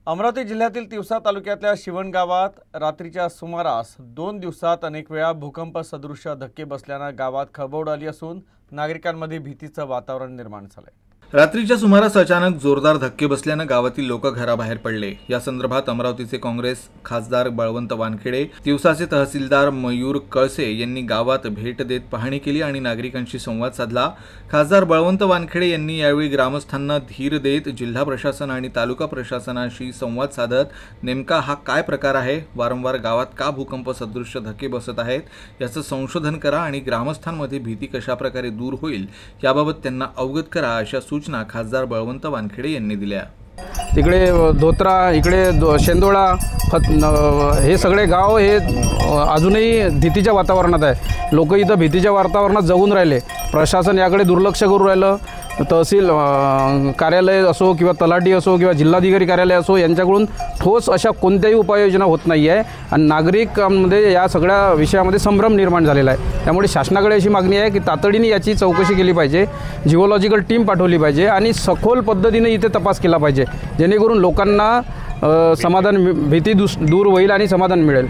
अमरावती जिल्ह्यातील तिवसा तालुक्यातल्या शिवण गावात रात्रीच्या सुमारास 2 दिवसात अनेक वेळा भूकंप सदृश धक्के बसल्याने गावात खळबळ उडाली असून नागरिकांमध्ये भीतीचं वातावरण निर्माण झालंय। रात्रीच्या सुमारास अचानक जोरदार धक्के बसल्याने गावातील लोक घराबाहेर पडले। या संदर्भात अमरावतीचे काँग्रेस खासदार बळवंत वानखेडे, तिवसाचे तहसीलदार मयूर कळसे यांनी गावात भेट देत पाहणी केली आणि नागरिकांशी संवाद साधला। खासदार बळवंत वानखेडे यांनी यावेळी ग्रामस्थांना धीर देत जिल्हा प्रशासन आणि तालुका प्रशासनाशी संवाद साधत नेमका हा काय प्रकार आहे, वारंवार गावात का भूकंप सदृश धक्के बसत आहेत याचं संशोधन करा आणि ग्रामस्थांमध्ये भीती कशा प्रकारे दूर होईल याबाबत त्यांना अवगत करा, अशा सूचना खासदार बळवंत वानखेडे यांनी दिल्या। तिकडे धोत्रा, इकडे शेंदोळा, हे सगळे गाव हे अजूनही भीतीच्या वातावरणात आहे। लोक इथं भीतीच्या वातावरणात जगून राहिले। प्रशासन याकडे दुर्लक्ष करून राहिलं। तहसील कार्यालय असो किंवा तलाठी असो किंवा जिल्हाधिकारी कार्यालय असो यांच्याकडून ठोस अशा कोणत्याही उपाययोजना होत नाही आहे आणि नागरिकांमध्ये या सगळ्या विषयामध्ये संभ्रम निर्माण झालेला आहे। त्यामुळे शासनाकडे अशी मागणी आहे की तातडीने याची चौकशी केली पाहिजे, जिओलॉजिकल टीम पाठवली पाहिजे आणि सखोल पद्धतीने इथे तपास केला पाहिजे, जेणेकरून लोकांना भीती दूर होईल आणि समाधान मिळेल।